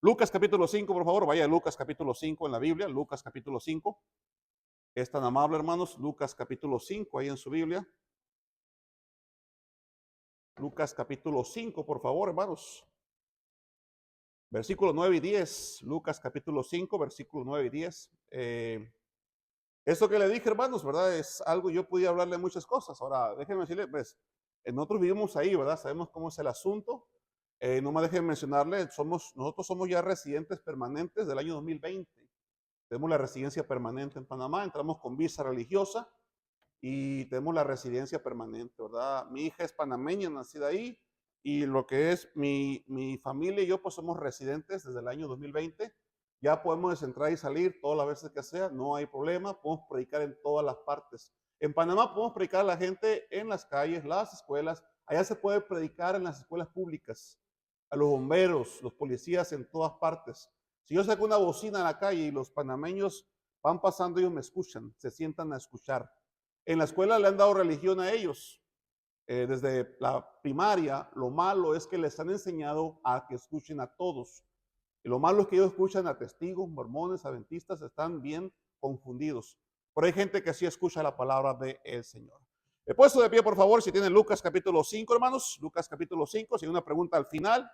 Lucas capítulo 5, por favor, vaya a Lucas capítulo 5 en la Biblia, Lucas capítulo 5. Es tan amable, hermanos, Lucas capítulo 5 ahí en su Biblia. Lucas capítulo 5, por favor, hermanos. Versículos 9 y 10. Lucas capítulo 5, versículos 9 y 10. Eso que le dije, hermanos, ¿verdad? Es algo, yo podía hablarle de muchas cosas. Ahora, déjenme decirle, pues, nosotros vivimos ahí, ¿verdad? Sabemos cómo es el asunto. No me dejen mencionarle, nosotros somos ya residentes permanentes del año 2020. Tenemos la residencia permanente en Panamá, entramos con visa religiosa y tenemos la residencia permanente, ¿verdad? Mi hija es panameña, nacida ahí, y lo que es mi familia y yo, pues somos residentes desde el año 2020. Ya podemos entrar y salir todas las veces que sea, no hay problema, podemos predicar en todas las partes. En Panamá podemos predicar a la gente en las calles, las escuelas, allá se puede predicar en las escuelas públicas, a los bomberos, los policías en todas partes. Si yo saco una bocina en la calle y los panameños van pasando, ellos me escuchan, se sientan a escuchar. En la escuela le han dado religión a ellos. Desde la primaria, lo malo es que les han enseñado a que escuchen a todos. Y lo malo es que ellos escuchan a testigos, mormones, adventistas, están bien confundidos. Pero hay gente que sí escucha la palabra del Señor. He puesto de pie, por favor, si tienen Lucas capítulo 5, hermanos. Lucas capítulo 5, si hay una pregunta al final,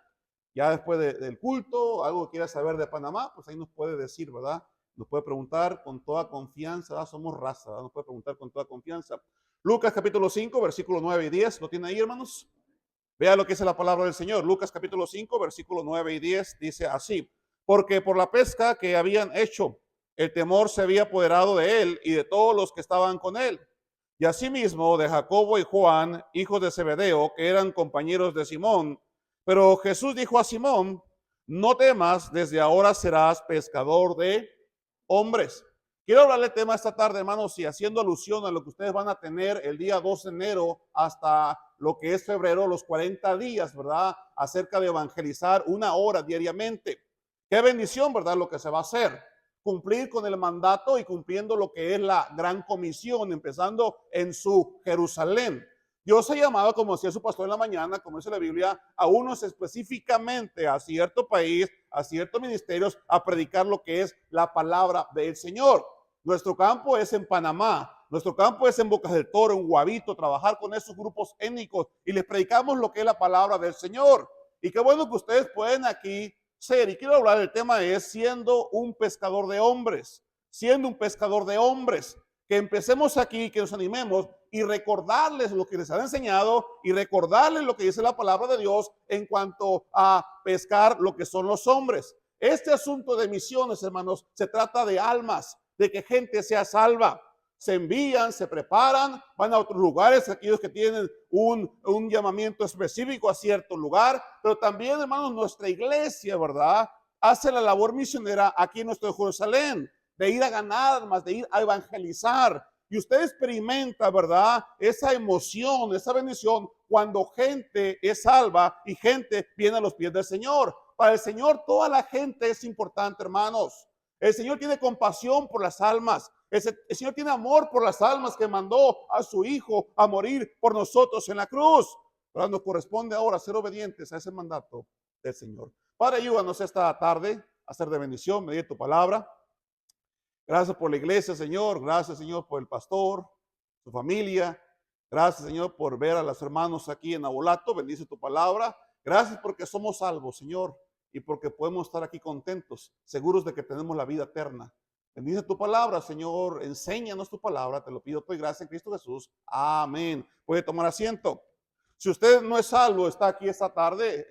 ya después del culto, algo que quiera saber de Panamá, pues ahí nos puede decir, ¿verdad? Nos puede preguntar con toda confianza, ¿verdad? Somos raza, ¿verdad? Nos puede preguntar con toda confianza. Lucas capítulo 5, versículos 9 y 10, ¿lo tiene ahí, hermanos? Vea lo que dice la palabra del Señor. Lucas capítulo 5, versículos 9 y 10 dice así: porque por la pesca que habían hecho, el temor se había apoderado de él y de todos los que estaban con él. Y asimismo de Jacobo y Juan, hijos de Zebedeo, que eran compañeros de Simón. Pero Jesús dijo a Simón: no temas, desde ahora serás pescador de hombres. Quiero hablarle tema esta tarde, hermanos, y haciendo alusión a lo que ustedes van a tener el día 2 de enero hasta lo que es febrero, los 40 días, ¿verdad? Acerca de evangelizar 1 hora diariamente. Qué bendición, ¿verdad? Lo que se va a hacer. Cumplir con el mandato y cumpliendo lo que es la gran comisión, empezando en su Jerusalén. Dios ha llamado, como decía su pastor en la mañana, como dice la Biblia, a unos específicamente a cierto país, a ciertos ministerios, a predicar lo que es la palabra del Señor. Nuestro campo es en Panamá, nuestro campo es en Bocas del Toro, en Guavito, trabajar con esos grupos étnicos y les predicamos lo que es la palabra del Señor. Y qué bueno que ustedes pueden aquí ser, y quiero hablar del tema es siendo un pescador de hombres, siendo un pescador de hombres. Que empecemos aquí, que nos animemos y recordarles lo que les han enseñado y recordarles lo que dice la palabra de Dios en cuanto a pescar lo que son los hombres. Este asunto de misiones, hermanos, se trata de almas, de que gente sea salva. Se envían, se preparan, van a otros lugares, aquellos que tienen un llamamiento específico a cierto lugar, pero también, hermanos, nuestra iglesia, ¿verdad? Hace la labor misionera aquí en nuestro Jerusalén, de ir a ganar almas, de ir a evangelizar. Y usted experimenta, ¿verdad? Esa emoción, esa bendición, cuando gente es salva y gente viene a los pies del Señor. Para el Señor toda la gente es importante, hermanos. El Señor tiene compasión por las almas. El Señor tiene amor por las almas que mandó a su Hijo a morir por nosotros en la cruz. Pero nos corresponde ahora ser obedientes a ese mandato del Señor. Padre, ayúdanos esta tarde a ser de bendición mediante tu palabra. Gracias por la iglesia, Señor. Gracias, Señor, por el pastor, su familia. Gracias, Señor, por ver a los hermanos aquí en Abolato. Bendice tu palabra. Gracias porque somos salvos, Señor, y porque podemos estar aquí contentos, seguros de que tenemos la vida eterna. Bendice tu palabra, Señor. Enséñanos tu palabra. Te lo pido por gracia en Cristo Jesús. Amén. Puede tomar asiento. Si usted no es salvo, está aquí esta tarde,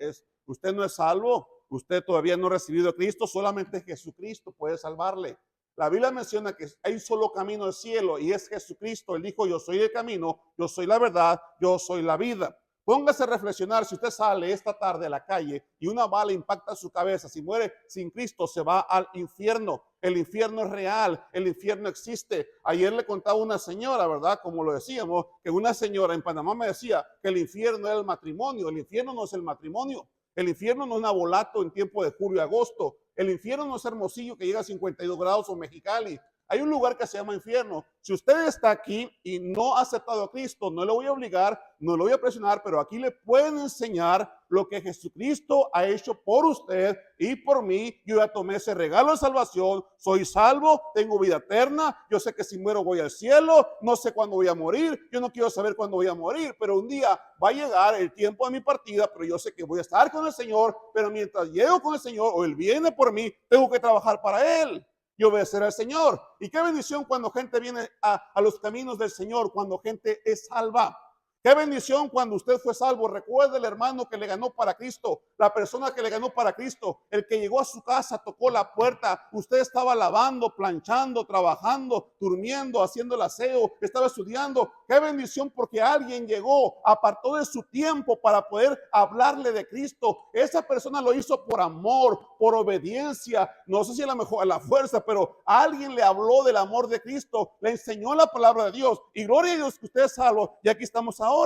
usted no es salvo, usted todavía no ha recibido a Cristo, solamente Jesucristo puede salvarle. La Biblia menciona que hay un solo camino al cielo y es Jesucristo. Él dijo: yo soy el camino, yo soy la verdad, yo soy la vida. Póngase a reflexionar. Si usted sale esta tarde a la calle y una bala impacta su cabeza, si muere sin Cristo, se va al infierno. El infierno es real, el infierno existe. Ayer le contaba una señora, ¿verdad? Como lo decíamos, que una señora en Panamá me decía que el infierno era el matrimonio. El infierno no es el matrimonio. El infierno no es un Abolato en tiempo de julio y agosto. El infierno no es Hermosillo que llega a 52 grados o Mexicali. Hay un lugar que se llama infierno. Si usted está aquí y no ha aceptado a Cristo, no le voy a obligar, no lo voy a presionar, pero aquí le pueden enseñar lo que Jesucristo ha hecho por usted y por mí. Yo ya tomé ese regalo de salvación, soy salvo, tengo vida eterna, yo sé que si muero voy al cielo, no sé cuándo voy a morir, yo no quiero saber cuándo voy a morir, pero un día va a llegar el tiempo de mi partida, pero yo sé que voy a estar con el Señor, pero mientras llego con el Señor o Él viene por mí, tengo que trabajar para Él y obedecer al Señor. Y qué bendición cuando gente viene a los caminos del Señor, cuando gente es salva. Qué bendición cuando usted fue salvo. Recuerde el hermano que le ganó para Cristo, la persona que le ganó para Cristo, el que llegó a su casa, tocó la puerta, usted estaba lavando, planchando, trabajando, durmiendo, haciendo el aseo, estaba estudiando. Qué bendición porque alguien llegó, apartó de su tiempo para poder hablarle de Cristo. Esa persona lo hizo por amor, por obediencia, no sé si a lo mejor a la fuerza, pero alguien le habló del amor de Cristo, le enseñó la palabra de Dios y gloria a Dios que usted es salvo y aquí estamos ahora.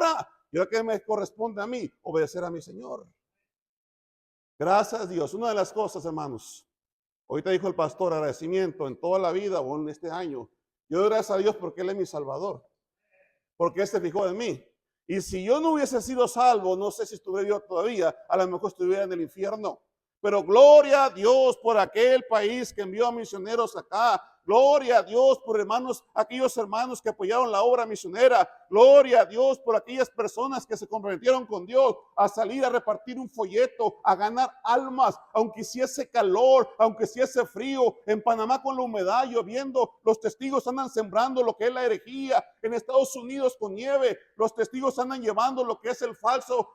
¿Y ahora qué me corresponde a mí? Obedecer a mi Señor. Gracias a Dios. Una de las cosas, hermanos, ahorita dijo el pastor, agradecimiento en toda la vida o en este año. Yo doy gracias a Dios porque Él es mi Salvador, porque Él se fijó en mí. Y si yo no hubiese sido salvo, no sé si estuviera yo todavía, a lo mejor estuviera en el infierno. Pero gloria a Dios por aquel país que envió a misioneros acá. Gloria a Dios por hermanos, aquellos hermanos que apoyaron la obra misionera. Gloria a Dios por aquellas personas que se comprometieron con Dios a salir a repartir un folleto, a ganar almas, aunque hiciese calor, aunque hiciese frío. En Panamá con la humedad lloviendo, los testigos andan sembrando lo que es la herejía. En Estados Unidos con nieve, los testigos andan llevando lo que es el falso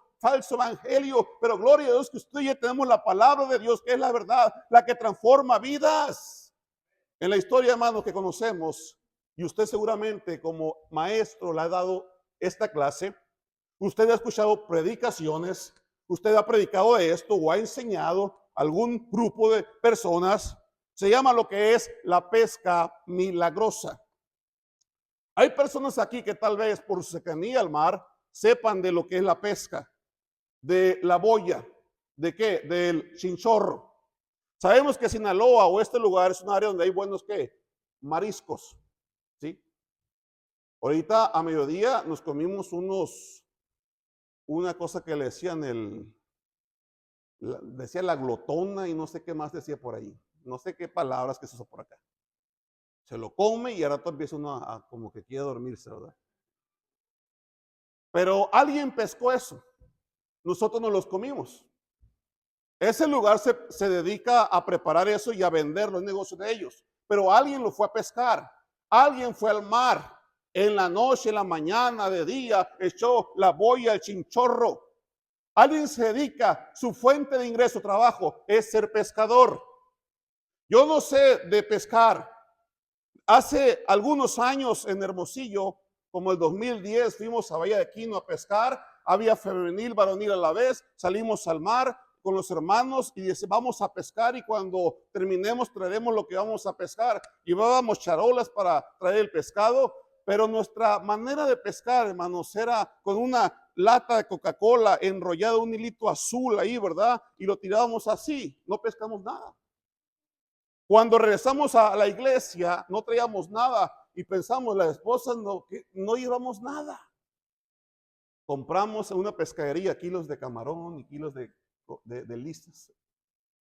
evangelio, pero gloria a Dios que usted y yo tenemos la palabra de Dios, que es la verdad, la que transforma vidas. En la historia, hermanos, que conocemos, y usted seguramente como maestro le ha dado esta clase, usted ha escuchado predicaciones, usted ha predicado de esto o ha enseñado a algún grupo de personas, se llama lo que es la pesca milagrosa. Hay personas aquí que tal vez por su cercanía al mar sepan de lo que es la pesca, de la boya, ¿de qué? Del chinchorro. Sabemos que Sinaloa o este lugar es un área donde hay buenos, ¿qué? Mariscos, ¿sí? Ahorita a mediodía nos comimos una cosa que le decían decía la glotona y no sé qué más decía por ahí. No sé qué palabras que se usó por acá. Se lo come y ahora empieza uno a como que quiere dormirse, ¿verdad? Pero alguien pescó eso. Nosotros nos los comimos. Ese lugar se dedica a preparar eso y a venderlo, el negocio de ellos. Pero alguien lo fue a pescar, alguien fue al mar, en la noche, en la mañana, de día, echó la boya, el chinchorro. Alguien se dedica, su fuente de ingreso, trabajo, es ser pescador. Yo no sé de pescar. Hace algunos años en Hermosillo, como el 2010, fuimos a Bahía de Quino a pescar. Había femenil, varonil a la vez, salimos al mar con los hermanos y dice, vamos a pescar y cuando terminemos traeremos lo que vamos a pescar. Llevábamos charolas para traer el pescado, pero nuestra manera de pescar, hermanos, era con una lata de Coca-Cola enrollada un hilito azul ahí, ¿verdad? Y lo tirábamos así, no pescamos nada. Cuando regresamos a la iglesia, no traíamos nada y pensamos, las esposas no llevamos nada. Compramos en una pescadería kilos de camarón y kilos de listas.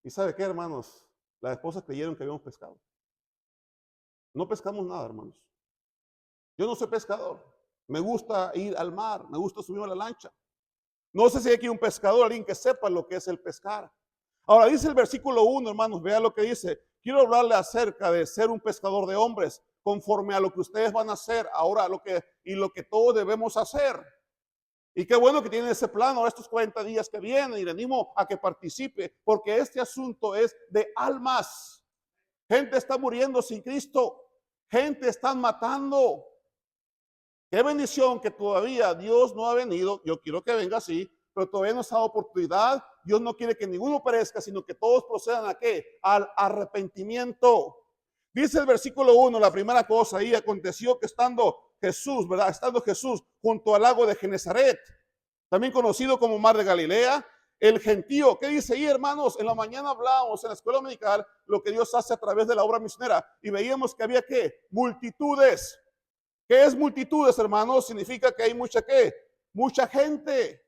¿Y sabe qué, hermanos? Las esposas creyeron que habíamos pescado. No pescamos nada, hermanos. Yo no soy pescador. Me gusta ir al mar, me gusta subir a la lancha. No sé si hay aquí un pescador, alguien que sepa lo que es el pescar. Ahora dice el versículo 1, hermanos, vea lo que dice. Quiero hablarle acerca de ser un pescador de hombres, conforme a lo que ustedes van a hacer ahora, lo que todos debemos hacer. Y qué bueno que tienen ese plan ahora estos 40 días que vienen y le animo a que participe, porque este asunto es de almas. Gente está muriendo sin Cristo, gente están matando. Qué bendición que todavía Dios no ha venido. Yo quiero que venga así, pero todavía no se ha dado oportunidad. Dios no quiere que ninguno perezca, sino que todos procedan ¿a qué? Al arrepentimiento. Dice el versículo 1, la primera cosa, ahí aconteció que estando Jesús, ¿verdad? Estando Jesús junto al lago de Genezaret, también conocido como Mar de Galilea, el gentío. ¿Qué dice ahí, hermanos? En la mañana hablábamos en la escuela dominical lo que Dios hace a través de la obra misionera y veíamos que había ¿qué? Multitudes. ¿Qué es multitudes, hermanos? Significa que hay mucha ¿qué? Mucha gente.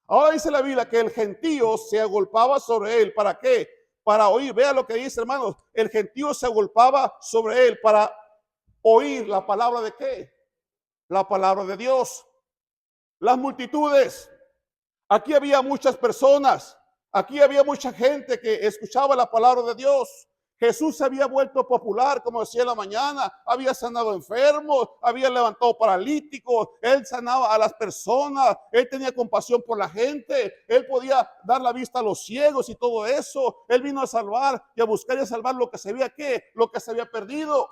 Ahora dice la Biblia que el gentío se agolpaba sobre él. ¿Para qué? Para oír. Vea lo que dice, hermanos. El gentío se agolpaba sobre él para oír la palabra de ¿qué? La palabra de Dios. Las multitudes. Aquí había muchas personas. Aquí había mucha gente que escuchaba la palabra de Dios. Jesús se había vuelto popular, como decía en la mañana, había sanado enfermos, había levantado paralíticos, él sanaba a las personas, él tenía compasión por la gente, él podía dar la vista a los ciegos y todo eso. Él vino a salvar y a buscar y a salvar lo que se había lo que se había perdido.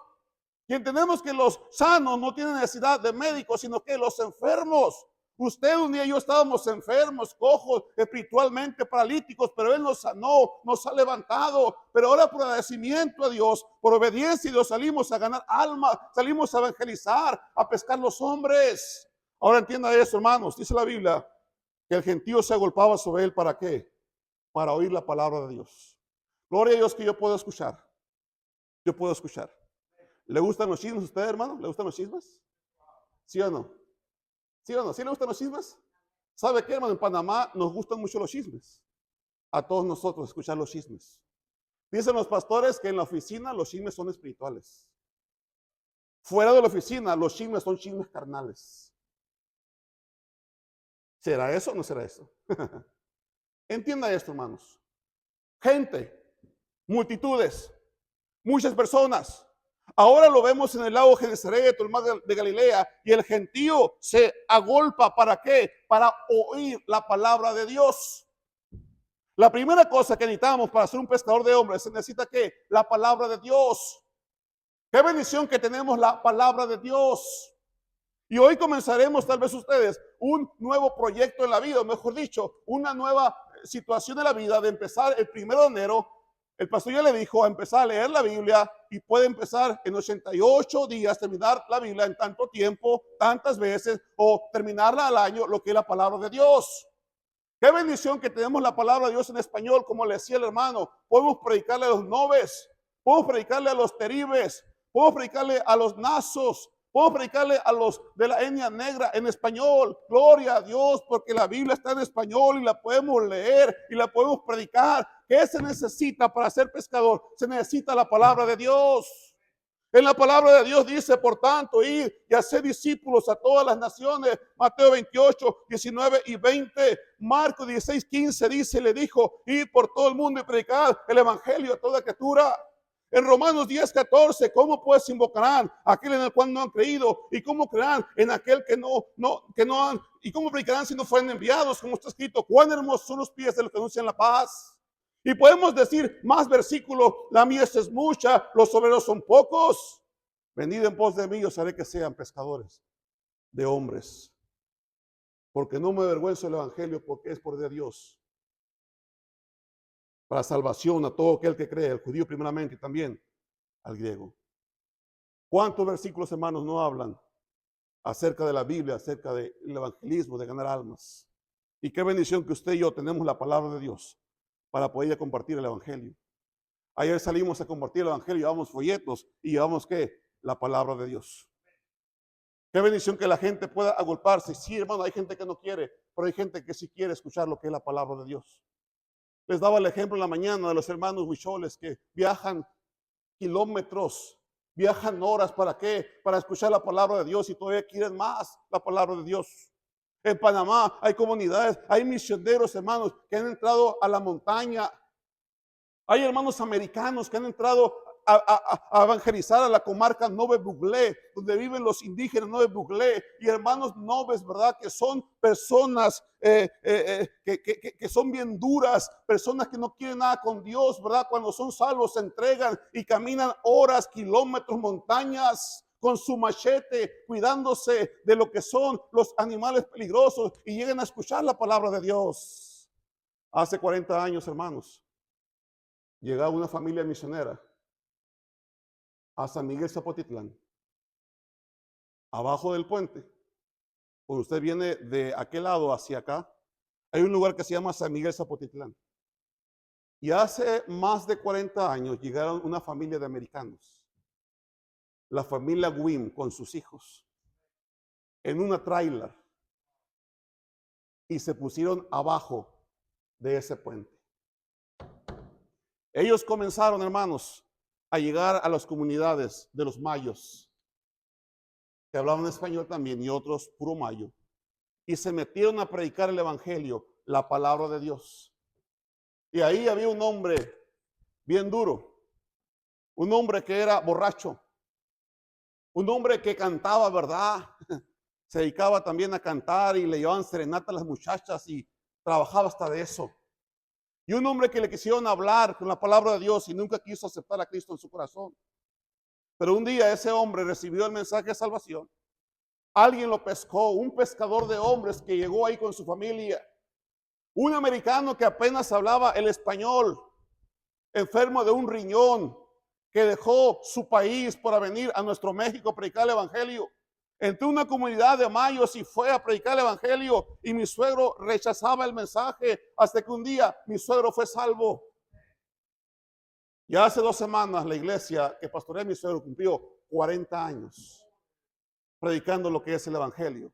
Y entendemos que los sanos no tienen necesidad de médicos, sino que los enfermos. Usted un día y yo estábamos enfermos, cojos, espiritualmente paralíticos, pero Él nos sanó, nos ha levantado. Pero ahora por agradecimiento a Dios, por obediencia a Dios, salimos a ganar almas, salimos a evangelizar, a pescar los hombres. Ahora entienda eso, hermanos. Dice la Biblia que el gentío se agolpaba sobre Él. ¿Para qué? Para oír la palabra de Dios. Gloria a Dios que yo puedo escuchar. Yo puedo escuchar. ¿Le gustan los chismes a usted, hermano? ¿Le gustan los chismes? ¿Sí o no? ¿Sí o no? ¿Sí le gustan los chismes? ¿Sabe qué, hermano? En Panamá nos gustan mucho los chismes. A todos nosotros escuchar los chismes. Dicen los pastores que en la oficina los chismes son espirituales. Fuera de la oficina los chismes son chismes carnales. ¿Será eso o no será eso? Entienda esto, hermanos. Gente, multitudes, muchas personas. Ahora lo vemos en el lago Genesaret, el mar de Galilea, y el gentío se agolpa. ¿Para qué? Para oír la palabra de Dios. La primera cosa que necesitamos para ser un pescador de hombres, se necesita ¿qué? La palabra de Dios. Qué bendición que tenemos la palabra de Dios. Y hoy comenzaremos, tal vez ustedes, un nuevo proyecto en la vida, o mejor dicho, una nueva situación en la vida de empezar el 1 de enero. El pastor ya le dijo a empezar a leer la Biblia y puede empezar en 88 días, terminar la Biblia en tanto tiempo, tantas veces, o terminarla al año, lo que es la palabra de Dios. Qué bendición que tenemos la palabra de Dios en español, como le decía el hermano. Podemos predicarle a los noves, podemos predicarle a los teribes, podemos predicarle a los nazos, podemos predicarle a los de la etnia negra en español. Gloria a Dios, porque la Biblia está en español y la podemos leer y la podemos predicar. ¿Qué se necesita para ser pescador? Se necesita la palabra de Dios. En la palabra de Dios dice, por tanto, ir y hacer discípulos a todas las naciones. Mateo 28, 19 y 20. Marcos 16, 15 dice, le dijo, ir por todo el mundo y predicar el evangelio a toda criatura. En Romanos 10, 14, ¿cómo pues invocarán a aquel en el cual no han creído? ¿Y cómo creerán en aquel que no han? ¿Y cómo predicarán si no fueren enviados? Como está escrito, cuán hermosos son los pies de los que anuncian la paz. Y podemos decir más versículos, la mies es mucha, los obreros son pocos. Venid en pos de mí, os haré que sean pescadores de hombres. Porque no me avergüenzo del evangelio, porque es por de Dios. Para salvación a todo aquel que cree, al judío primeramente y también al griego. ¿Cuántos versículos, hermanos, no hablan acerca de la Biblia, acerca del evangelismo, de ganar almas? Y qué bendición que usted y yo tenemos la palabra de Dios para poder compartir el evangelio. Ayer salimos a compartir el evangelio, llevamos folletos y llevamos ¿qué? La palabra de Dios. Qué bendición que la gente pueda agolparse. Sí, hermano, hay gente que no quiere, pero hay gente que sí quiere escuchar lo que es la palabra de Dios. Les daba el ejemplo en la mañana de los hermanos huicholes que viajan kilómetros, viajan horas. ¿Para qué? Para escuchar la palabra de Dios y todavía quieren más la palabra de Dios. En Panamá hay comunidades, hay misioneros, hermanos, que han entrado a la montaña. Hay hermanos americanos que han entrado a evangelizar a la comarca Nove Buglé, donde viven los indígenas Nove Buglé, y hermanos noves, ¿verdad? Que son personas que son bien duras, personas que no quieren nada con Dios, ¿verdad? Cuando son salvos se entregan y caminan horas, kilómetros, montañas, con su machete, cuidándose de lo que son los animales peligrosos y llegan a escuchar la palabra de Dios. Hace 40 años, hermanos, llegaba una familia misionera a San Miguel Zapotitlán, abajo del puente. Cuando usted viene de aquel lado hacia acá, Hay un lugar que se llama San Miguel Zapotitlán. Y hace más de 40 años llegaron una familia de americanos, la familia Wim con sus hijos, en una tráiler y se pusieron abajo de ese puente. Ellos comenzaron, hermanos, a llegar a las comunidades de los mayos, que hablaban español también, y otros puro mayo, y se metieron a predicar el evangelio, la palabra de Dios. Y ahí había un hombre bien duro, un hombre que era borracho, un hombre que cantaba, ¿verdad? Se dedicaba también a cantar y le llevaban serenata a las muchachas y trabajaba hasta de eso. Y un hombre que le quisieron hablar con la palabra de Dios y nunca quiso aceptar a Cristo en su corazón. Pero un día ese hombre recibió el mensaje de salvación. Alguien lo pescó, un pescador de hombres que llegó ahí con su familia. Un americano que apenas hablaba el español, enfermo de un riñón, que dejó su país para venir a nuestro México a predicar el evangelio. Entró una comunidad de mayos y fue a predicar el evangelio, y mi suegro rechazaba el mensaje hasta que un día mi suegro fue salvo. Ya hace 2 semanas la iglesia que pastorea mi suegro cumplió 40 años predicando lo que es el evangelio.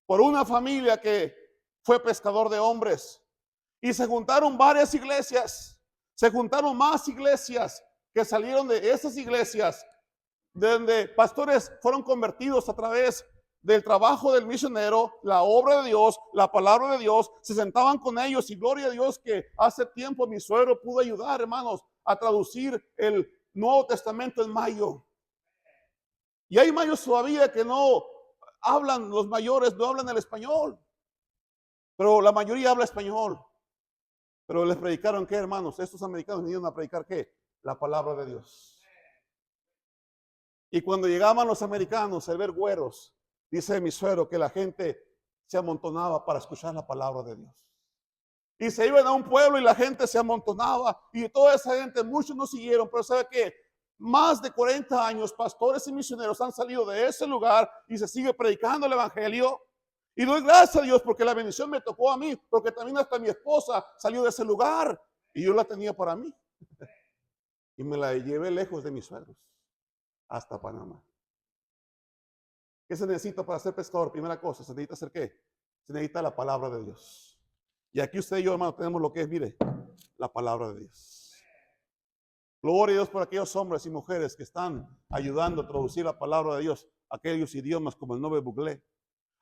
Por una familia que fue pescador de hombres, y se juntaron varias iglesias, se juntaron más iglesias que salieron de esas iglesias, donde pastores fueron convertidos a través del trabajo del misionero, la obra de Dios, la palabra de Dios. Se sentaban con ellos, y gloria a Dios que hace tiempo mi suegro pudo ayudar, hermanos, a traducir el Nuevo Testamento en mayo. Y hay mayos todavía que no hablan, los mayores no hablan el español, pero la mayoría habla español. Pero les predicaron, ¿qué, hermanos? Estos americanos vinieron a predicar, ¿qué? La palabra de Dios. Y cuando llegaban los americanos a ver güeros, dice mi suegro que la gente se amontonaba para escuchar la palabra de Dios. Y se iban a un pueblo y la gente se amontonaba, y toda esa gente, muchos no siguieron, pero ¿sabe qué? Más de 40 años, pastores y misioneros han salido de ese lugar y se sigue predicando el evangelio. Y doy gracias a Dios porque la bendición me tocó a mí, porque también hasta mi esposa salió de ese lugar y yo la tenía para mí. Y me la llevé lejos de mis suegros, hasta Panamá. ¿Qué se necesita para ser pescador? Primera cosa, ¿se necesita hacer qué? Se necesita la palabra de Dios. Y aquí usted y yo, hermano, tenemos lo que es, mire, la palabra de Dios. Gloria a Dios por aquellos hombres y mujeres que están ayudando a traducir la palabra de Dios a aquellos idiomas como el Nove Buglé.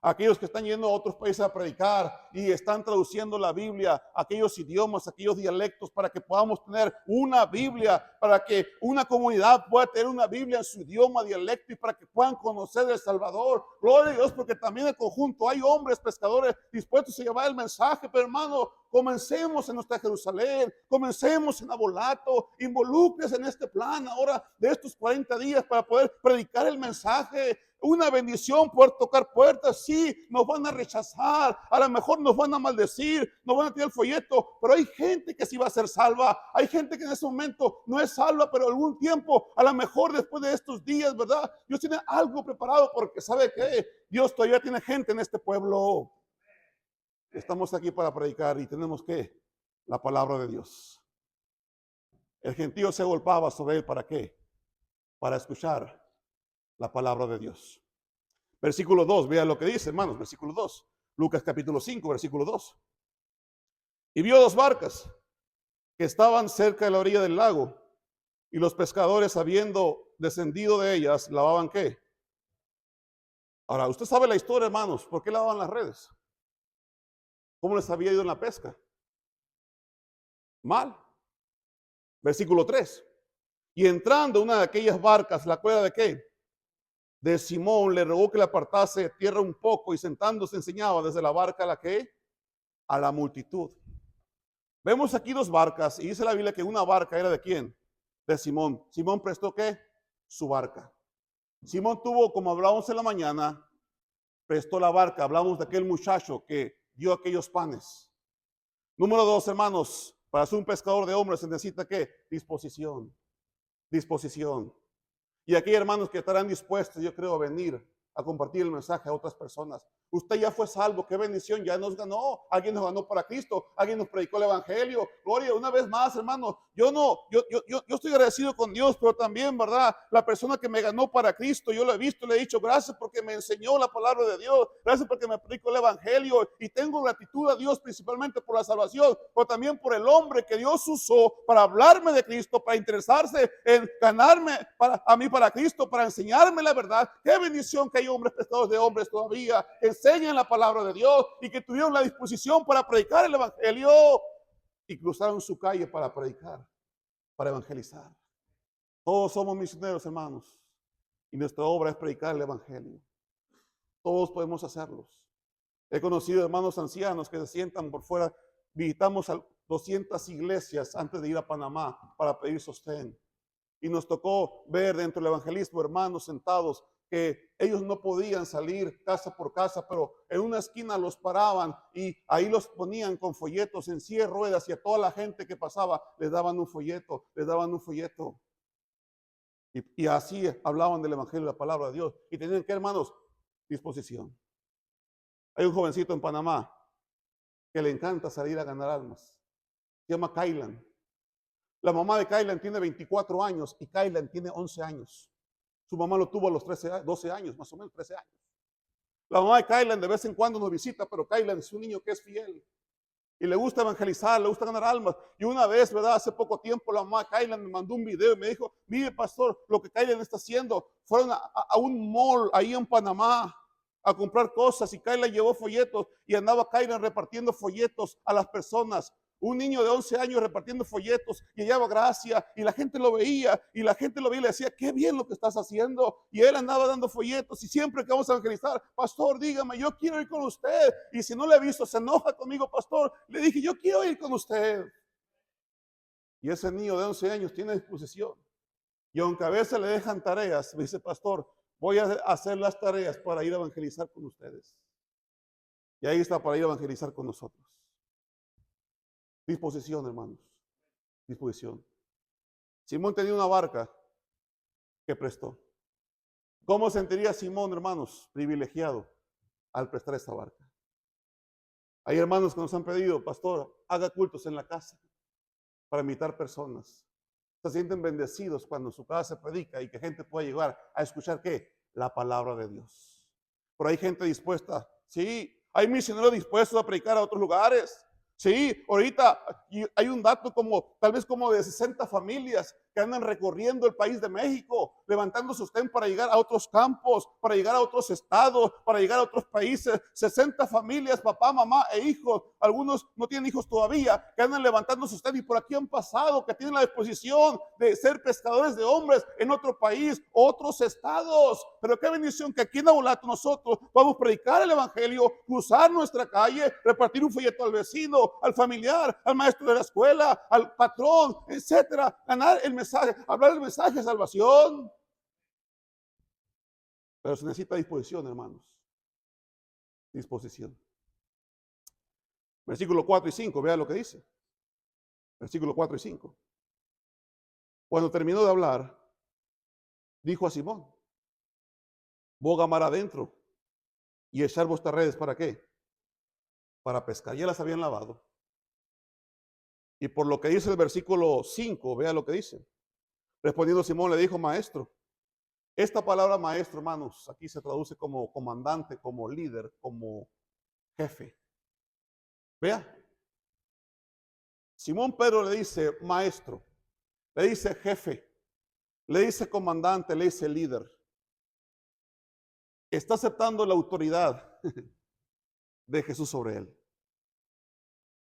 Aquellos que están yendo a otros países a predicar y están traduciendo la Biblia, aquellos idiomas, aquellos dialectos, para que podamos tener una Biblia, para que una comunidad pueda tener una Biblia en su idioma, dialecto, y para que puedan conocer el Salvador. Gloria a Dios, porque también en conjunto hay hombres pescadores dispuestos a llevar el mensaje. Pero hermano, comencemos en nuestra Jerusalén, comencemos en Abolato, involúcrese en este plan ahora de estos 40 días para poder predicar el mensaje. Una bendición poder tocar puertas. Sí, nos van a rechazar, a lo mejor nos van a maldecir, nos van a tirar el folleto, pero hay gente que sí va a ser salva. Hay gente que en ese momento no es salva, pero algún tiempo, a lo mejor después de estos días, ¿verdad? Dios tiene algo preparado, porque ¿sabe qué? Dios todavía tiene gente en este pueblo. Estamos aquí para predicar y tenemos que la palabra de Dios. El gentío se agolpaba sobre él, ¿para qué? Para escuchar la palabra de Dios. Versículo 2, vean lo que dice, hermanos, versículo 2. Lucas capítulo 5, versículo 2. Y vio 2 barcas que estaban cerca de la orilla del lago, y los pescadores, habiendo descendido de ellas, lavaban ¿qué? Ahora, usted sabe la historia, hermanos. ¿Por qué lavaban las redes? ¿Cómo les había ido en la pesca? Mal. Versículo 3. Y entrando una de aquellas barcas, ¿la cuerda de qué? De Simón, le rogó que le apartase de tierra un poco, y sentándose enseñaba desde la barca a la que a la multitud. Vemos aquí 2 barcas, y dice la Biblia que una barca era de quién? De Simón. Simón prestó ¿qué? Su barca. Simón tuvo, como hablábamos en la mañana, prestó la barca. Hablamos de aquel muchacho que dio aquellos panes. Número 2, hermanos, para ser un pescador de hombres se necesita ¿qué? Disposición. Disposición. Y aquí hay hermanos que estarán dispuestos, yo creo, a venir a compartir el mensaje a otras personas. Usted ya fue salvo, qué bendición, ya nos ganó. Alguien nos ganó para Cristo, alguien nos predicó el evangelio. Gloria, una vez más, hermano. Yo estoy agradecido con Dios, pero también, ¿verdad? La persona que me ganó para Cristo, yo lo he visto, le he dicho gracias porque me enseñó la palabra de Dios, gracias porque me predicó el evangelio y tengo gratitud a Dios principalmente por la salvación, pero también por el hombre que Dios usó para hablarme de Cristo, para interesarse en ganarme a mí para Cristo, para enseñarme la verdad. Qué bendición que hay hombres pescadores de hombres todavía que enseñan la palabra de Dios y que tuvieron la disposición para predicar el evangelio y cruzaron su calle para predicar, para evangelizar. Todos somos misioneros, hermanos, y nuestra obra es predicar el evangelio. Todos podemos hacerlos. He conocido hermanos ancianos que se sientan por fuera. Visitamos a 200 iglesias antes de ir a Panamá para pedir sostén. Y nos tocó ver dentro del evangelismo hermanos sentados que ellos no podían salir casa por casa, pero en una esquina los paraban y ahí los ponían con folletos en silla de ruedas y a toda la gente que pasaba les daban un folleto, les daban un folleto. Y así hablaban del evangelio, la palabra de Dios. Y tenían que, hermanos, disposición. Hay un jovencito en Panamá que le encanta salir a ganar almas. Se llama Kailan. La mamá de Kailan tiene 24 años y Kailan tiene 11 años. Su mamá lo tuvo a los 12 años, más o menos 13 años. La mamá de Kailan de vez en cuando nos visita, pero Kailan es un niño que es fiel. Y le gusta evangelizar, le gusta ganar almas. Y una vez, ¿verdad? Hace poco tiempo la mamá de Kailan me mandó un video y me dijo, mire pastor, lo que Kailan está haciendo. Fueron a un mall ahí en Panamá a comprar cosas y Kailan llevó folletos y andaba Kailan repartiendo folletos a las personas. Un niño de 11 años repartiendo folletos y hallaba gracia y la gente lo veía y le decía, qué bien lo que estás haciendo. Y él andaba dando folletos y siempre que vamos a evangelizar, pastor, dígame, yo quiero ir con usted. Y si no le he visto, se enoja conmigo, pastor. Le dije, yo quiero ir con usted. Y ese niño de 11 años tiene disposición. Y aunque a veces le dejan tareas, me dice, pastor, voy a hacer las tareas para ir a evangelizar con ustedes. Y ahí está para ir a evangelizar con nosotros. Disposición, hermanos. Disposición. Simón tenía una barca que prestó. ¿Cómo sentiría Simón, hermanos, privilegiado al prestar esta barca? Hay hermanos que nos han pedido, pastor, haga cultos en la casa para invitar personas. Se sienten bendecidos cuando en su casa se predica y que gente pueda llegar a escuchar ¿qué? La palabra de Dios. Pero hay gente dispuesta, sí, hay misioneros dispuestos a predicar a otros lugares. Sí, ahorita hay un dato como, tal vez como de 60 familias que andan recorriendo el país de México, levantando sostén para llegar a otros campos, para llegar a otros estados, para llegar a otros países. 60 familias, papá, mamá e hijos. Algunos no tienen hijos todavía, que andan levantando sostén y por aquí han pasado, que tienen la disposición de ser pescadores de hombres en otro país, otros estados. Pero qué bendición que aquí en Abolato nosotros vamos a predicar el evangelio, cruzar nuestra calle, repartir un folleto al vecino, al familiar, al maestro de la escuela, al patrón, etcétera, ganar el mensaje, hablar el mensaje de salvación. Pero se necesita disposición, hermanos. Disposición. Versículo 4 y 5, vea lo que dice. Versículo 4 y 5. Cuando terminó de hablar, dijo a Simón, boga mar adentro y echar vuestras redes, ¿para qué? Para pescar. Ya las habían lavado. Y por lo que dice el versículo 5, vea lo que dice. Respondiendo Simón le dijo, maestro. Esta palabra maestro, hermanos, aquí se traduce como comandante, como líder, como jefe. Vea. Simón Pedro le dice maestro, le dice jefe, le dice comandante, le dice líder. Está aceptando la autoridad de Jesús sobre él.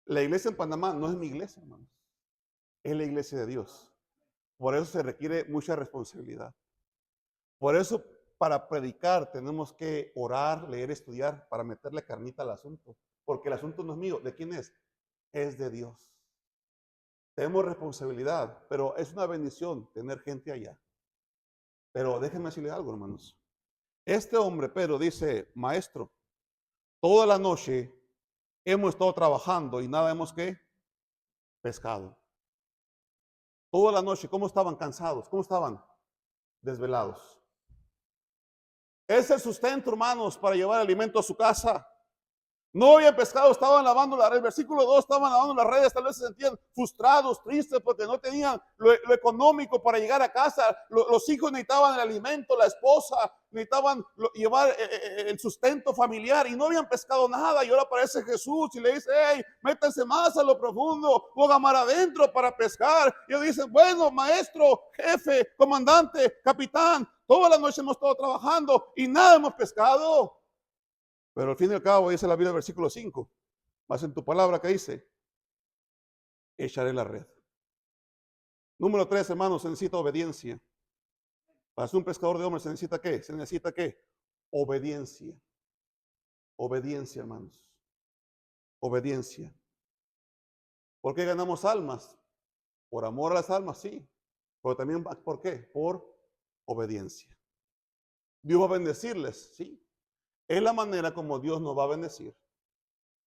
La iglesia en Panamá no es mi iglesia, hermanos. Es la iglesia de Dios. Por eso se requiere mucha responsabilidad. Por eso para predicar tenemos que orar, leer, estudiar para meterle carnita al asunto. Porque el asunto no es mío. ¿De quién es? Es de Dios. Tenemos responsabilidad, pero es una bendición tener gente allá. Pero déjenme decirle algo, hermanos. Este hombre, Pedro, dice, maestro, toda la noche hemos estado trabajando y nada hemos ¿qué? Pescado. Toda la noche, ¿cómo estaban? Cansados. ¿Cómo estaban? Desvelados. Es el sustento, hermanos, para llevar alimento a su casa. No habían pescado, estaban lavando la red. Versículo 2, estaban lavando las redes, tal vez se sentían frustrados, tristes, porque no tenían lo económico para llegar a casa. Los hijos necesitaban el alimento, la esposa necesitaban llevar el sustento familiar y no habían pescado nada. Y ahora aparece Jesús y le dice, hey, métanse más a lo profundo, pongan mar adentro para pescar. Y ellos dicen, bueno, maestro, jefe, comandante, capitán, toda la noche hemos estado trabajando y nada hemos pescado. Pero al fin y al cabo dice la Biblia, versículo 5, más en tu palabra que dice, echaré la red. Número 3, hermanos, se necesita obediencia. Para ser un pescador de hombres se necesita ¿qué? Se necesita ¿qué? Obediencia. Obediencia, hermanos. Obediencia. ¿Por qué ganamos almas? Por amor a las almas, sí. Pero también, ¿por qué? Por obediencia. Dios va a bendecirles, sí. Es la manera como Dios nos va a bendecir.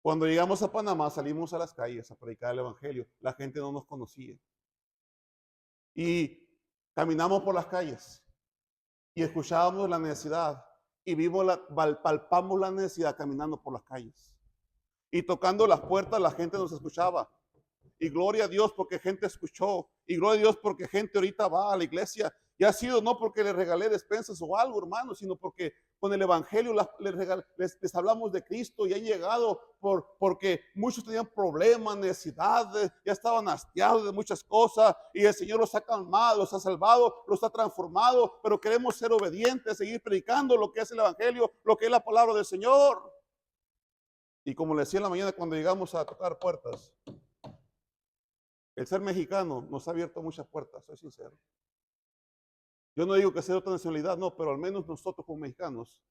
Cuando llegamos a Panamá, salimos a las calles a predicar el evangelio. La gente no nos conocía. Y caminamos por las calles y escuchábamos la necesidad y palpamos la necesidad caminando por las calles. Y tocando las puertas la gente nos escuchaba. Y gloria a Dios porque gente escuchó. Y gloria a Dios porque gente ahorita va a la iglesia. Y ha sido no porque les regalé despensas o algo, hermano, sino porque con el evangelio les hablamos de Cristo y han llegado porque muchos tenían problemas, necesidades, ya estaban hastiados de muchas cosas y el Señor los ha calmado, los ha salvado, los ha transformado, pero queremos ser obedientes, seguir predicando lo que es el evangelio, lo que es la palabra del Señor. Y como le decía en la mañana cuando llegamos a tocar puertas, el ser mexicano nos ha abierto muchas puertas, soy sincero. Yo no digo que sea de otra nacionalidad, no, pero al menos nosotros como mexicanos,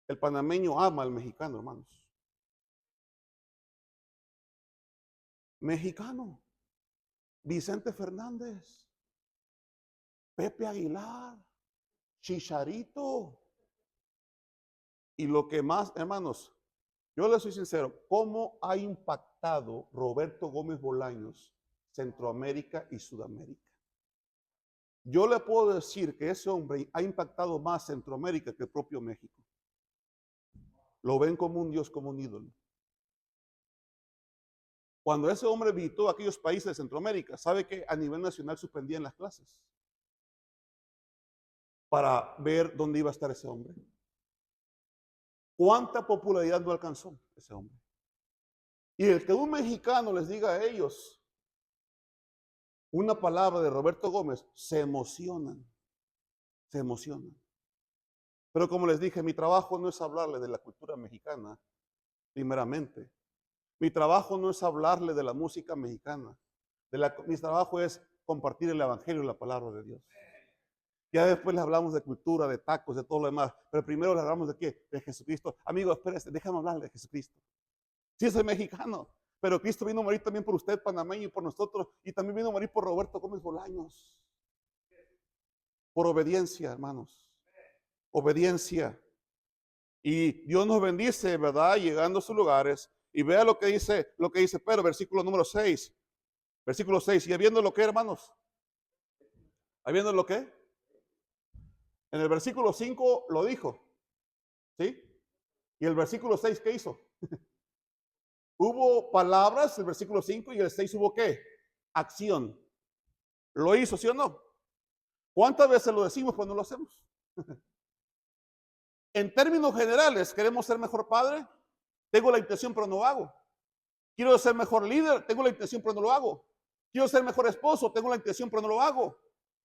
el panameño ama al mexicano, hermanos. Mexicano, Vicente Fernández, Pepe Aguilar, Chicharito. Y lo que más, hermanos, yo les soy sincero, ¿cómo ha impactado Roberto Gómez Bolaños Centroamérica y Sudamérica? Yo le puedo decir que ese hombre ha impactado más Centroamérica que el propio México. Lo ven como un Dios, como un ídolo. Cuando ese hombre visitó aquellos países de Centroamérica, sabe que a nivel nacional suspendían las clases para ver dónde iba a estar ese hombre. ¿Cuánta popularidad no alcanzó ese hombre? Y el que un mexicano les diga a ellos una palabra de Roberto Gómez, se emocionan, se emocionan. Pero como les dije, mi trabajo no es hablarle de la cultura mexicana, primeramente. Mi trabajo no es hablarle de la música mexicana. Mi trabajo es compartir el evangelio y la palabra de Dios. Ya después les hablamos de cultura, de tacos, de todo lo demás. Pero primero les hablamos de qué? De Jesucristo. Amigo, espérese, déjame hablarle de Jesucristo. Sí, soy mexicano, pero Cristo vino a morir también por usted, panameño, y por nosotros. Y también vino a morir por Roberto Gómez Bolaños. Por obediencia, hermanos. Obediencia. Y Dios nos bendice, ¿verdad? Llegando a sus lugares. Y vea lo que dice Pedro, versículo número 6. Versículo 6. Y habiendo lo que, hermanos. Habiendo lo que. En el versículo 5 lo dijo. ¿Sí? Y el versículo 6, ¿qué hizo? Hubo palabras, el versículo 5, y el 6 hubo ¿qué? Acción. ¿Lo hizo, sí o no? ¿Cuántas veces lo decimos cuando lo hacemos? En términos generales, ¿queremos ser mejor padre? Tengo la intención, pero no lo hago. Quiero ser mejor líder, tengo la intención, pero no lo hago. Quiero ser mejor esposo, tengo la intención, pero no lo hago.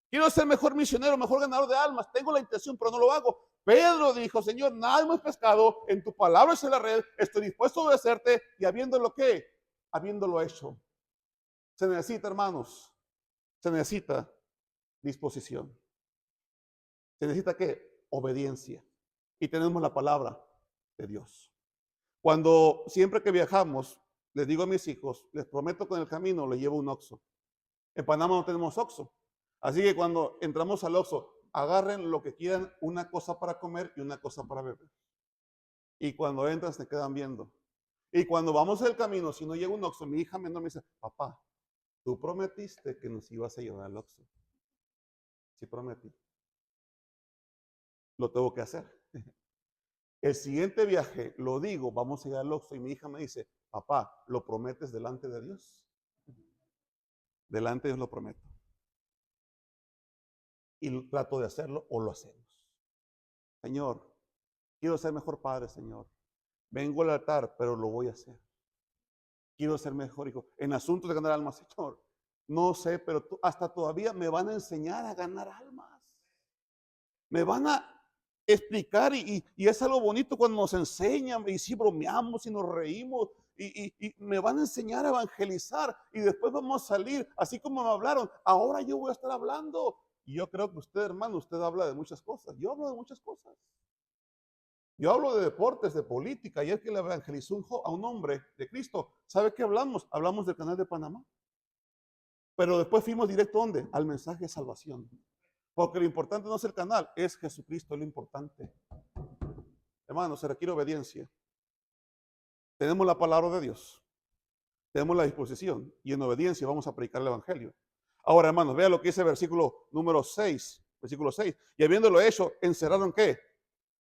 Quiero ser mejor misionero, mejor ganador de almas, tengo la intención, pero no lo hago. Pedro dijo, Señor, nada hemos pescado, en tu palabra es la red, estoy dispuesto a obedecerte y habiéndolo ¿qué? Habiéndolo hecho. Se necesita, hermanos, se necesita disposición. Se necesita ¿qué? Obediencia. Y tenemos la palabra de Dios. Cuando siempre que viajamos, les digo a mis hijos, les prometo que en el camino les llevo un Oxxo. En Panamá no tenemos Oxxo. Así que cuando entramos al Oxxo, agarren lo que quieran, una cosa para comer y una cosa para beber. Y cuando entran se quedan viendo. Y cuando vamos en el camino, si no llega un Oxxo, mi hija menor me dice, papá, tú prometiste que nos ibas a llevar al Oxxo. Sí prometí. lo tengo que hacer. El siguiente viaje, lo digo, vamos a ir al Oxxo y mi hija me dice, papá, ¿lo prometes delante de Dios? Delante de Dios lo prometo. Y trato de hacerlo o lo hacemos. Señor, quiero ser mejor padre, Señor. Vengo al altar, pero lo voy a hacer. Quiero ser mejor hijo. En asuntos de ganar almas, Señor, no sé, pero hasta todavía me van a enseñar a ganar almas. Me van a explicar y es algo bonito cuando nos enseñan y si bromeamos y nos reímos y me van a enseñar a evangelizar y después vamos a salir, así como me hablaron, ahora yo voy a estar hablando. Y yo creo que usted, hermano, usted habla de muchas cosas. Yo hablo de muchas cosas. Yo hablo de deportes, de política. Ayer que le evangelizó a un hombre de Cristo, ¿sabe qué hablamos? Hablamos del canal de Panamá. Pero después fuimos directo, ¿dónde? Al mensaje de salvación. Porque lo importante no es el canal, es Jesucristo, es lo importante. Hermanos, se requiere obediencia. Tenemos la palabra de Dios, tenemos la disposición y en obediencia vamos a predicar el Evangelio. Ahora, hermanos, vea lo que dice el versículo número 6, versículo 6. Y habiéndolo hecho, encerraron ¿qué?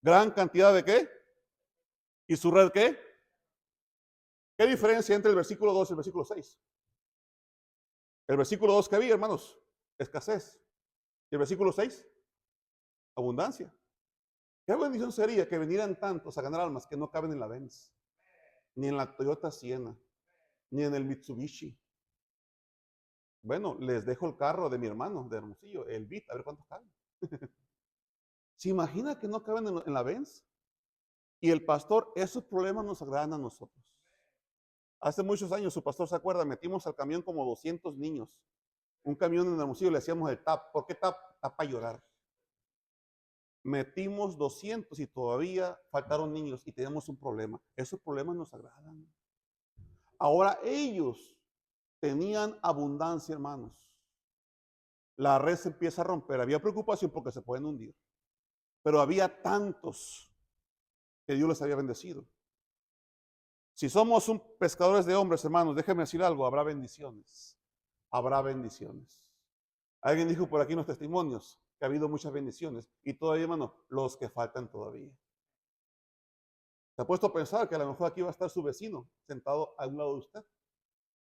Gran cantidad de ¿qué? ¿Y su red qué? ¿Qué diferencia entre el versículo 2 y el versículo 6? El versículo 2 que había, hermanos, escasez. Y el versículo 6, abundancia. ¿Qué bendición sería que vinieran tantos a ganar almas que no caben en la Benz, ni en la Toyota Siena, ni en el Mitsubishi? Bueno, les dejo el carro de mi hermano, de Hermosillo, el Beat, a ver cuántos caben. ¿Se imagina que no caben en la Benz? Y el pastor, esos problemas nos agradan a nosotros. Hace muchos años, su pastor se acuerda, metimos al camión como 200 niños. Un camión en Hermosillo le hacíamos el tap. ¿Por qué tap? Tap para llorar. Metimos 200 y todavía faltaron niños y tenemos un problema. Esos problemas nos agradan. Ahora ellos tenían abundancia, hermanos. La red se empieza a romper. Había preocupación porque se pueden hundir. Pero había tantos que Dios les había bendecido. Si somos pescadores de hombres, hermanos, déjenme decir algo, habrá bendiciones. Habrá bendiciones. Alguien dijo por aquí en los testimonios que ha habido muchas bendiciones y todavía, hermano, los que faltan todavía. Se ha puesto a pensar que a lo mejor aquí va a estar su vecino sentado a un lado de usted.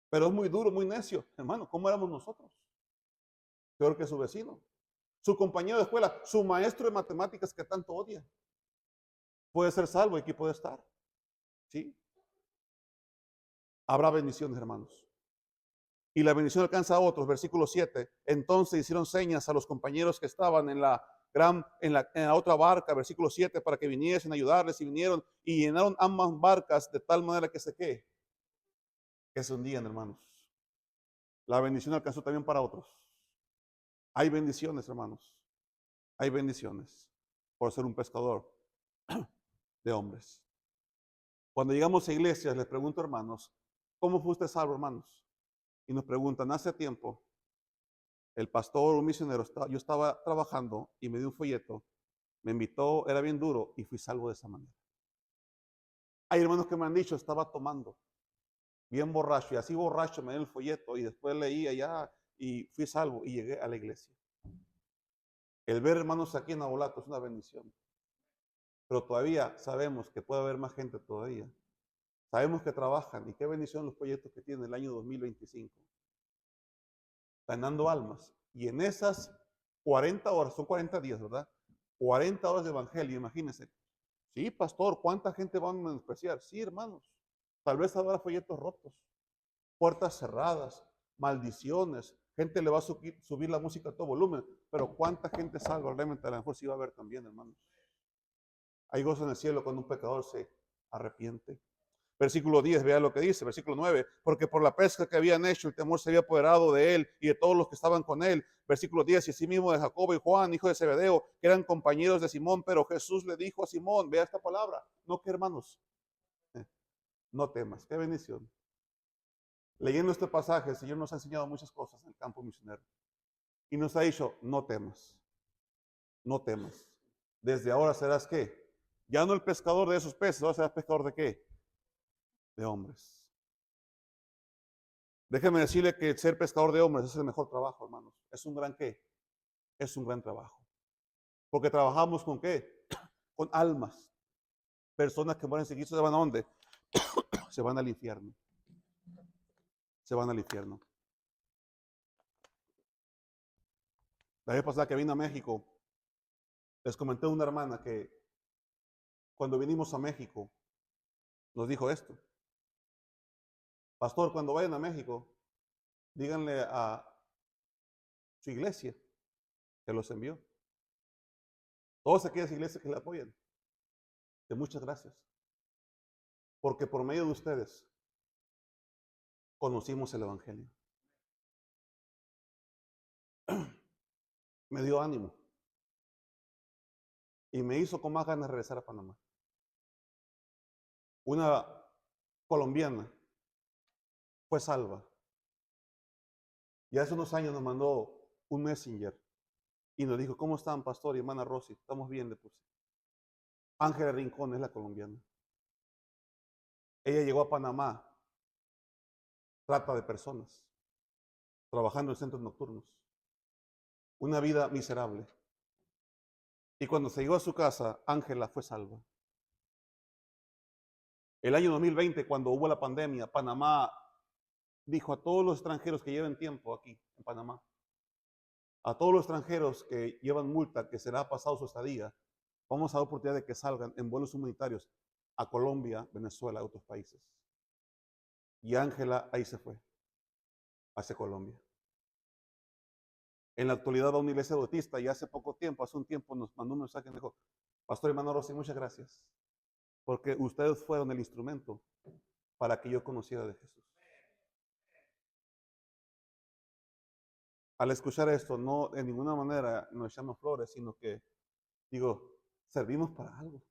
Pero es muy duro, muy necio. Hermano, ¿cómo éramos nosotros? Peor que su vecino. Su compañero de escuela, su maestro de matemáticas que tanto odia. Puede ser salvo y aquí puede estar. ¿Sí? Habrá bendiciones, hermanos. Y la bendición alcanza a otros. Versículo 7. Entonces hicieron señas a los compañeros que estaban en la otra barca, versículo 7, para que viniesen a ayudarles y vinieron y llenaron ambas barcas de tal manera que que se hundían, hermanos. La bendición alcanzó también para otros. Hay bendiciones, hermanos. Hay bendiciones por ser un pescador de hombres. Cuando llegamos a iglesias, les pregunto, hermanos, ¿cómo fue usted salvo, hermanos? Y nos preguntan, hace tiempo, el pastor, un misionero, yo estaba trabajando y me dio un folleto, me invitó, era bien duro y fui salvo de esa manera. Hay hermanos que me han dicho, estaba tomando, bien borracho, y así borracho me dio el folleto y después leí allá y fui salvo y llegué a la iglesia. El ver hermanos aquí en Abolato es una bendición. Pero todavía sabemos que puede haber más gente todavía. Sabemos que trabajan y qué bendición los proyectos que tienen el año 2025. Ganando almas. Y en esas 40 horas, son 40 días, ¿verdad? 40 horas de evangelio, imagínense. Sí, pastor, ¿cuánta gente van a menospreciar? Sí, hermanos. Tal vez habrá folletos rotos, puertas cerradas, maldiciones. Gente le va a subir la música a todo volumen. Pero ¿cuánta gente salva? Realmente a lo mejor sí va a haber también, hermanos. Hay gozo en el cielo cuando un pecador se arrepiente. Versículo 10, vea lo que dice, versículo 9, porque por la pesca que habían hecho, el temor se había apoderado de él y de todos los que estaban con él. Versículo 10, y asimismo de Jacobo y Juan, hijo de Zebedeo, que eran compañeros de Simón, pero Jesús le dijo a Simón, vea esta palabra, no que hermanos, no temas, qué bendición. Leyendo este pasaje, el Señor nos ha enseñado muchas cosas en el campo misionero y nos ha dicho, no temas, no temas. Desde ahora serás ¿qué? Ya no el pescador de esos peces, ahora serás pescador de ¿qué? De hombres. Déjeme decirle que ser pescador de hombres es el mejor trabajo, hermanos. Es un gran ¿qué? Es un gran trabajo. Porque trabajamos con ¿qué? con almas. Personas que mueren sin Cristo se van a dónde? Se van al infierno. Se van al infierno. La vez pasada que vine a México, les comenté a una hermana que cuando vinimos a México, nos dijo esto: pastor, cuando vayan a México, díganle a su iglesia que los envió. Todas aquellas iglesias que le apoyan, que muchas gracias. Porque por medio de ustedes conocimos el Evangelio. Me dio ánimo y me hizo con más ganas de regresar a Panamá. Una colombiana fue salva y hace unos años nos mandó un messenger y nos dijo: ¿cómo están, pastor y hermana Rosy? Estamos bien, le puse. Ángela Rincón es la colombiana. Ella llegó a Panamá, trata de personas, trabajando en centros nocturnos, una vida miserable. Y cuando se llegó a su casa, Ángela fue salva. El año 2020, cuando hubo la pandemia, Panamá dijo a todos los extranjeros que lleven tiempo aquí en Panamá, a todos los extranjeros que llevan multa, que será pasado su estadía, vamos a dar oportunidad de que salgan en vuelos humanitarios a Colombia, Venezuela, a otros países. Y Ángela ahí se fue, hacia Colombia. En la actualidad va a una iglesia bautista y hace un tiempo nos mandó un mensaje y me dijo: pastor hermano Rosy, muchas gracias, porque ustedes fueron el instrumento para que yo conociera de Jesús. Al escuchar esto, no de ninguna manera nos echamos flores, sino que digo, servimos para algo.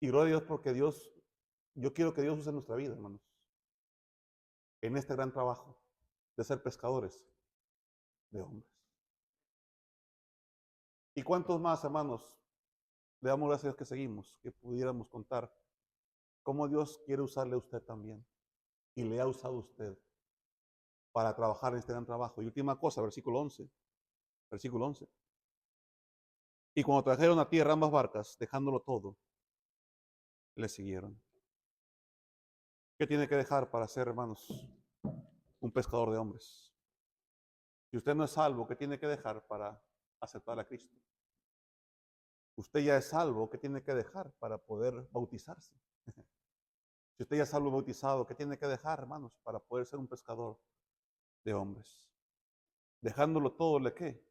Y gloria a Dios porque yo quiero que Dios use nuestra vida, hermanos, en este gran trabajo de ser pescadores de hombres. ¿Y cuántos más, hermanos, le damos gracias a Dios que seguimos, que pudiéramos contar cómo Dios quiere usarle a usted también y le ha usado a usted para trabajar en este gran trabajo? Y última cosa, versículo 11. Y cuando trajeron a tierra ambas barcas, dejándolo todo, le siguieron. ¿Qué tiene que dejar para ser, hermanos, un pescador de hombres? Si usted no es salvo, ¿qué tiene que dejar para aceptar a Cristo? Usted ya es salvo, ¿qué tiene que dejar para poder bautizarse? Si usted ya es salvo y bautizado, ¿qué tiene que dejar, hermanos, para poder ser un pescador de hombres? Dejándolo todo, ¿le qué?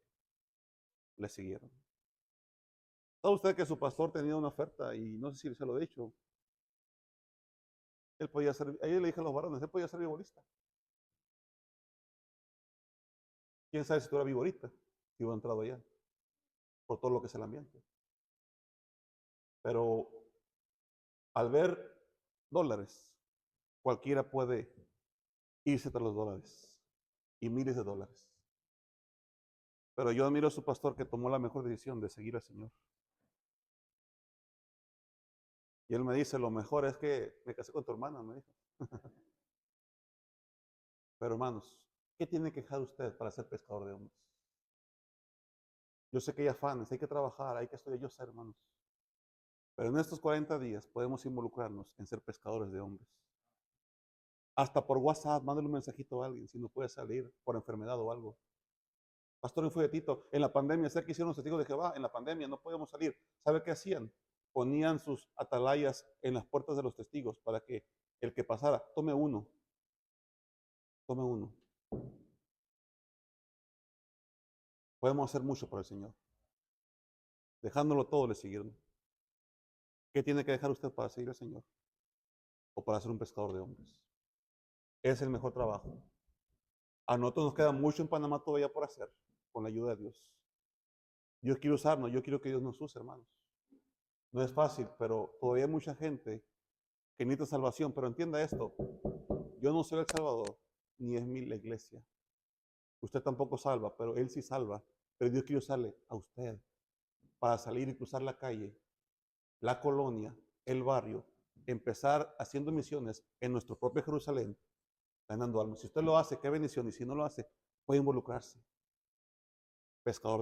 Le siguieron. ¿Sabe usted que su pastor tenía una oferta? Y no sé si se lo he dicho. Él podía ser, ahí le dije a los varones, él podía ser viborista. ¿Quién sabe si tú eras viborista? Si hubiera entrado allá, por todo lo que es el ambiente. Pero al ver dólares, cualquiera puede irse tras los dólares y miles de dólares. Pero yo admiro a su pastor que tomó la mejor decisión de seguir al Señor. Y él me dice: lo mejor es que me casé con tu hermana, me dijo. Pero hermanos, ¿qué tiene que dejar usted para ser pescador de hombres? Yo sé que hay afanes, hay que trabajar, hay que estudiar, yo sé, hermanos. Pero en estos 40 días podemos involucrarnos en ser pescadores de hombres. Hasta por WhatsApp, mándale un mensajito a alguien si no puede salir por enfermedad o algo. Pastor, un folletito. En la pandemia, sé que hicieron los testigos de Jehová, en la pandemia no podíamos salir. ¿Sabe qué hacían? Ponían sus atalayas en las puertas de los testigos para que el que pasara, tome uno. Podemos hacer mucho por el Señor. Dejándolo todo, le siguieron. ¿Qué tiene que dejar usted para seguir al Señor? O para ser un pescador de hombres. Es el mejor trabajo. A nosotros nos queda mucho en Panamá todavía por hacer, con la ayuda de Dios. Dios quiere usarnos, yo quiero que Dios nos use, hermanos. No es fácil, pero todavía hay mucha gente que necesita salvación. Pero entienda esto: yo no soy el Salvador, ni es la iglesia. Usted tampoco salva, pero Él sí salva. Pero Dios quiere usarle a usted para salir y cruzar la calle, la colonia, el barrio, empezar haciendo misiones en nuestro propio Jerusalén, ganando almas. Si usted lo hace, qué bendición. Y si no lo hace, puede involucrarse. Pescador